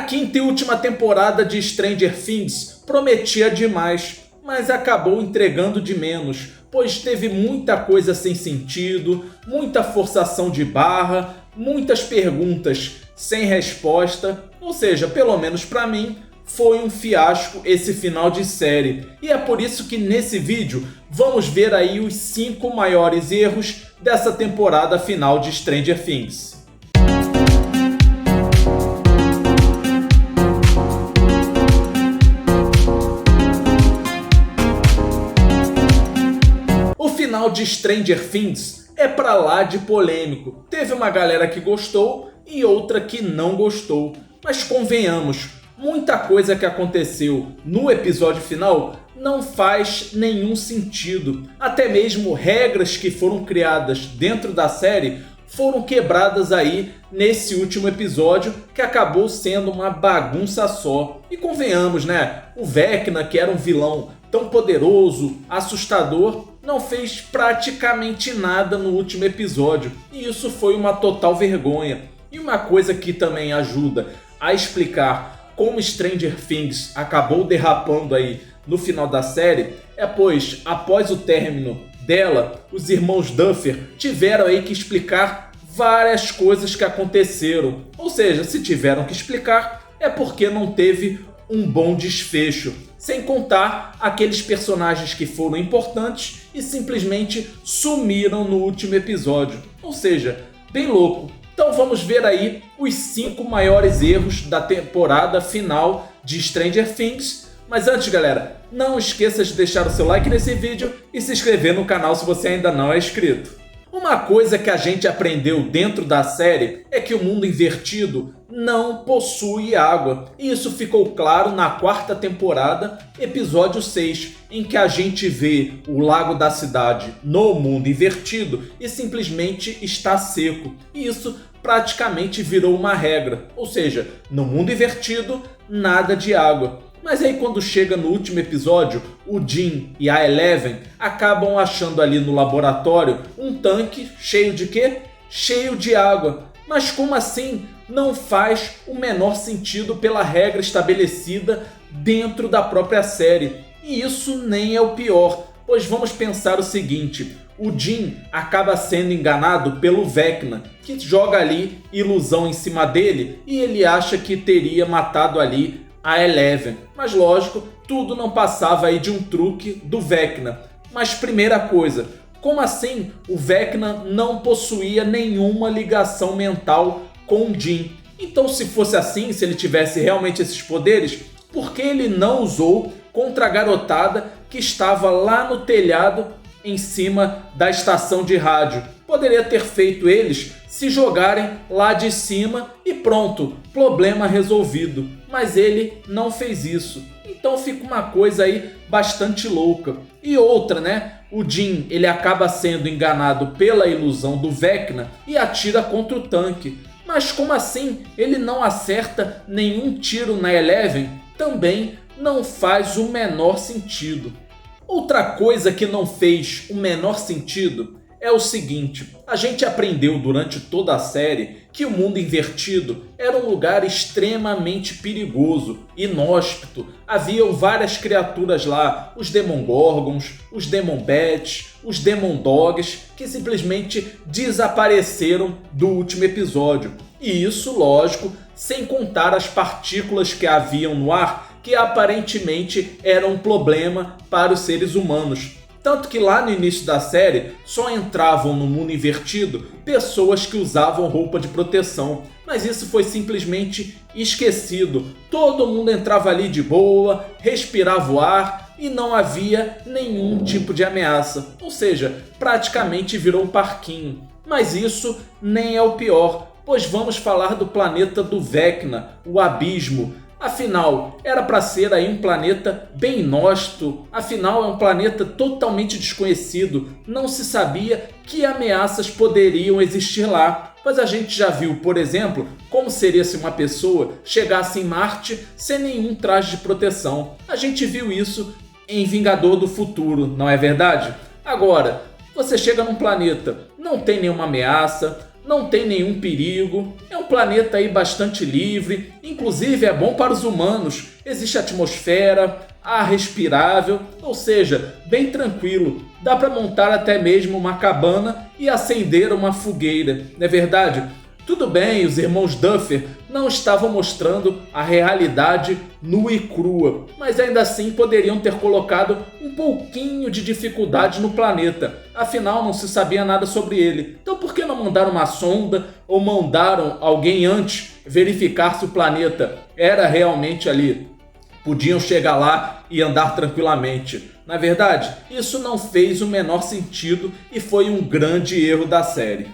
quinta e última temporada de Stranger Things prometia demais, mas acabou entregando de menos, pois teve muita coisa sem sentido, muita forçação de barra, muitas perguntas sem resposta, ou seja, pelo menos para mim, foi um fiasco esse final de série. E é por isso que nesse vídeo vamos ver aí os 5 maiores erros dessa temporada final de Stranger Things. O final de Stranger Things é pra lá de polêmico. Teve uma galera que gostou e outra que não gostou. Mas convenhamos, muita coisa que aconteceu no episódio final não faz nenhum sentido. Até mesmo regras que foram criadas dentro da série foram quebradas aí nesse último episódio, que acabou sendo uma bagunça só. E convenhamos, né? O Vecna, que era um vilão tão poderoso, assustador, não fez praticamente nada no último episódio. E isso foi uma total vergonha. E uma coisa que também ajuda a explicar como Stranger Things acabou derrapando aí no final da série é pois, após o término dela, os irmãos Duffer tiveram aí que explicar várias coisas que aconteceram. Ou seja, se tiveram que explicar é porque não teve um bom desfecho. Sem contar aqueles personagens que foram importantes e simplesmente sumiram no último episódio. Ou seja, bem louco. Então vamos ver aí os 5 maiores erros da temporada final de Stranger Things. Mas antes, galera, não esqueça de deixar o seu like nesse vídeo e se inscrever no canal se você ainda não é inscrito. Uma coisa que a gente aprendeu dentro da série é que o mundo invertido não possui água. E isso ficou claro na 4ª temporada, episódio 6, em que a gente vê o lago da cidade no mundo invertido e simplesmente está seco. E isso praticamente virou uma regra, ou seja, no mundo invertido, nada de água. Mas aí quando chega no último episódio, o Dean e a Eleven acabam achando ali no laboratório um tanque cheio de quê? Cheio de água. Mas como assim? Não faz o menor sentido pela regra estabelecida dentro da própria série. E isso nem é o pior, pois vamos pensar o seguinte: o Dean acaba sendo enganado pelo Vecna, que joga ali ilusão em cima dele e ele acha que teria matado ali a Eleven. Mas lógico, tudo não passava aí de um truque do Vecna. Mas primeira coisa, como assim o Vecna não possuía nenhuma ligação mental com o Dean? Então se fosse assim, se ele tivesse realmente esses poderes, por que ele não usou contra a garotada que estava lá no telhado em cima da estação de rádio? Poderia ter feito eles se jogarem lá de cima e pronto, problema resolvido. Mas ele não fez isso. Então fica uma coisa aí bastante louca. E outra, né? O Dean, ele acaba sendo enganado pela ilusão do Vecna e atira contra o tanque. Mas como assim ele não acerta nenhum tiro na Eleven? Também não faz o menor sentido. Outra coisa que não fez o menor sentido é o seguinte: a gente aprendeu durante toda a série que o mundo invertido era um lugar extremamente perigoso, inóspito. Haviam várias criaturas lá, os Demogorgons, os Demon Bats, os Demon Dogs, que simplesmente desapareceram do último episódio. E isso, lógico, sem contar as partículas que haviam no ar, que aparentemente eram um problema para os seres humanos. Tanto que lá no início da série só entravam no mundo invertido pessoas que usavam roupa de proteção. Mas isso foi simplesmente esquecido. Todo mundo entrava ali de boa, respirava o ar e não havia nenhum tipo de ameaça. Ou seja, praticamente virou um parquinho. Mas isso nem é o pior, pois vamos falar do planeta do Vecna, o Abismo. Afinal, era para ser aí um planeta bem inóspito, afinal é um planeta totalmente desconhecido, não se sabia que ameaças poderiam existir lá. Pois a gente já viu, por exemplo, como seria se uma pessoa chegasse em Marte sem nenhum traje de proteção. A gente viu isso em Vingador do Futuro, não é verdade? Agora, você chega num planeta, não tem nenhuma ameaça, não tem nenhum perigo, é um planeta aí bastante livre, inclusive é bom para os humanos, existe atmosfera, ar respirável, ou seja, bem tranquilo, dá para montar até mesmo uma cabana e acender uma fogueira, não é verdade? Tudo bem, os irmãos Duffer não estavam mostrando a realidade nua e crua, mas ainda assim poderiam ter colocado um pouquinho de dificuldade no planeta. Afinal, não se sabia nada sobre ele. Então por que não mandaram uma sonda ou mandaram alguém antes verificar se o planeta era realmente ali? Podiam chegar lá e andar tranquilamente. Na verdade, isso não fez o menor sentido e foi um grande erro da série.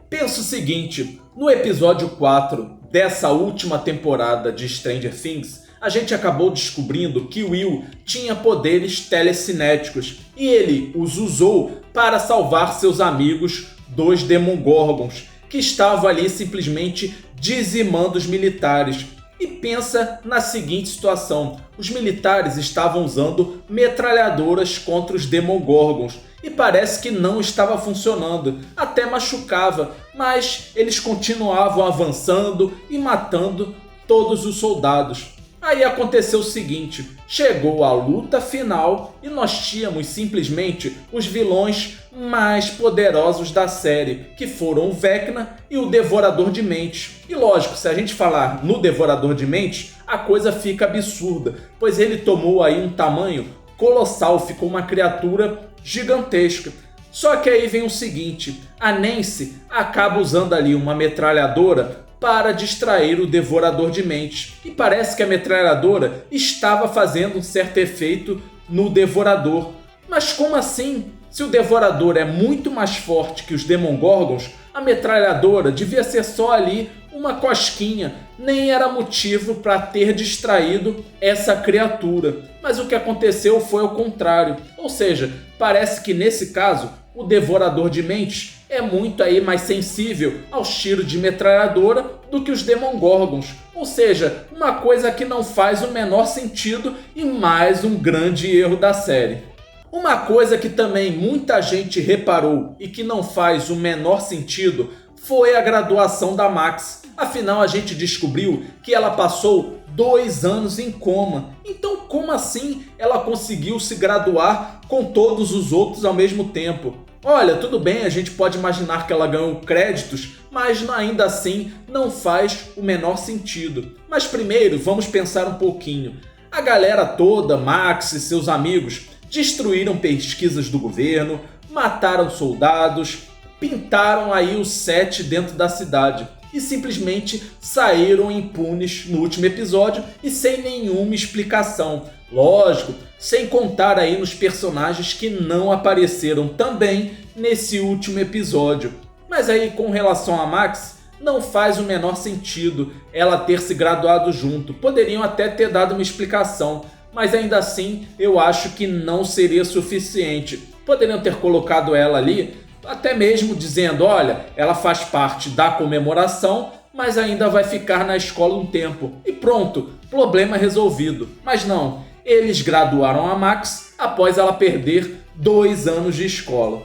Pensa o seguinte, no episódio 4 dessa última temporada de Stranger Things, a gente acabou descobrindo que Will tinha poderes telecinéticos e ele os usou para salvar seus amigos dos Demogorgons, que estavam ali simplesmente dizimando os militares. E pensa na seguinte situação, os militares estavam usando metralhadoras contra os Demogorgons e parece que não estava funcionando, até machucava, mas eles continuavam avançando e matando todos os soldados. Aí aconteceu o seguinte, chegou a luta final e nós tínhamos simplesmente os vilões mais poderosos da série, que foram o Vecna e o Devorador de Mentes. E lógico, se a gente falar no Devorador de Mentes, a coisa fica absurda, pois ele tomou aí um tamanho colossal, ficou uma criatura gigantesca. Só que aí vem o seguinte, a Nancy acaba usando ali uma metralhadora para distrair o Devorador de Mentes. E parece que a metralhadora estava fazendo um certo efeito no Devorador. Mas como assim? Se o Devorador é muito mais forte que os Demogorgons, a metralhadora devia ser só ali uma cosquinha, nem era motivo para ter distraído essa criatura. Mas o que aconteceu foi o contrário, ou seja, parece que nesse caso o Devorador de Mentes é muito aí mais sensível aos tiros de metralhadora do que os Demogorgons, ou seja, uma coisa que não faz o menor sentido e mais um grande erro da série. Uma coisa que também muita gente reparou e que não faz o menor sentido foi a graduação da Max. Afinal, a gente descobriu que ela passou 2 anos em coma. Então, como assim ela conseguiu se graduar com todos os outros ao mesmo tempo? Olha, tudo bem, a gente pode imaginar que ela ganhou créditos, mas ainda assim não faz o menor sentido. Mas primeiro, vamos pensar um pouquinho. A galera toda, Max e seus amigos, destruíram pesquisas do governo, mataram soldados, pintaram aí o set dentro da cidade e simplesmente saíram impunes no último episódio e sem nenhuma explicação. Lógico, sem contar aí nos personagens que não apareceram também nesse último episódio. Mas aí com relação a Max, não faz o menor sentido ela ter se graduado junto. Poderiam até ter dado uma explicação, mas ainda assim eu acho que não seria suficiente. Poderiam ter colocado ela ali, até mesmo dizendo, olha, ela faz parte da comemoração, mas ainda vai ficar na escola um tempo. E pronto, problema resolvido. Mas não, eles graduaram a Max após ela perder 2 anos de escola.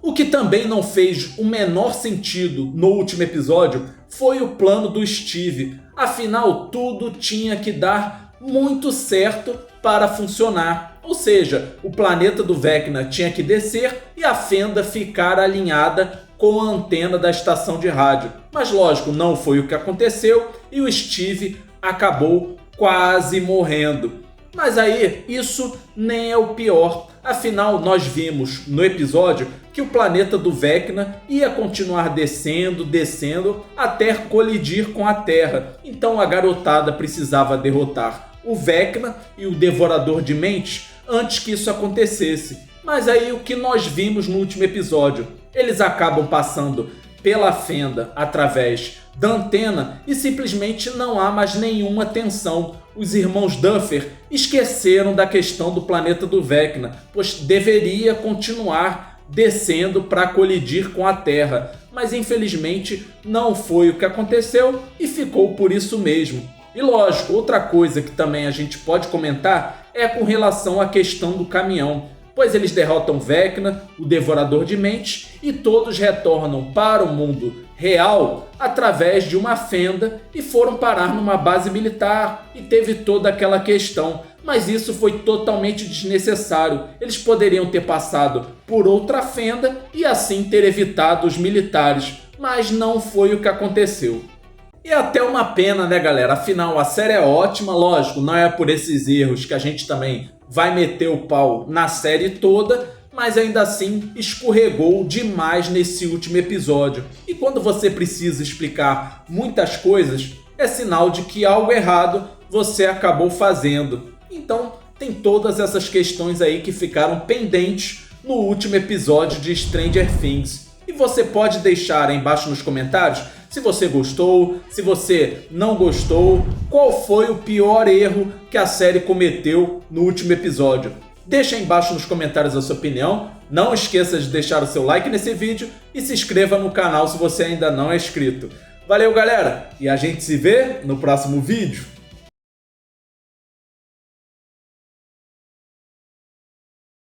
O que também não fez o menor sentido no último episódio foi o plano do Steve. Afinal, tudo tinha que dar muito certo para funcionar. Ou seja, o planeta do Vecna tinha que descer e a fenda ficar alinhada com a antena da estação de rádio. Mas lógico, não foi o que aconteceu e o Steve acabou quase morrendo. Mas aí, isso nem é o pior. Afinal, nós vimos no episódio que o planeta do Vecna ia continuar descendo até colidir com a Terra. Então a garotada precisava derrotar o Vecna e o Devorador de Mentes antes que isso acontecesse. Mas aí o que nós vimos no último episódio? Eles acabam passando pela fenda através da antena e simplesmente não há mais nenhuma tensão. Os irmãos Duffer esqueceram da questão do planeta do Vecna, pois deveria continuar descendo para colidir com a Terra. Mas infelizmente não foi o que aconteceu e ficou por isso mesmo. E lógico, outra coisa que também a gente pode comentar é com relação à questão do caminhão, pois eles derrotam Vecna, o Devorador de Mentes, e todos retornam para o mundo real através de uma fenda e foram parar numa base militar e teve toda aquela questão. Mas isso foi totalmente desnecessário. Eles poderiam ter passado por outra fenda e assim ter evitado os militares, mas não foi o que aconteceu. E até uma pena, né, galera? Afinal, a série é ótima, lógico, não é por esses erros que a gente também vai meter o pau na série toda, mas ainda assim escorregou demais nesse último episódio. E quando você precisa explicar muitas coisas, é sinal de que algo errado você acabou fazendo. Então, tem todas essas questões aí que ficaram pendentes no último episódio de Stranger Things. E você pode deixar aí embaixo nos comentários se você gostou, se você não gostou, qual foi o pior erro que a série cometeu no último episódio. Deixa aí embaixo nos comentários a sua opinião, não esqueça de deixar o seu like nesse vídeo e se inscreva no canal se você ainda não é inscrito. Valeu, galera, e a gente se vê no próximo vídeo.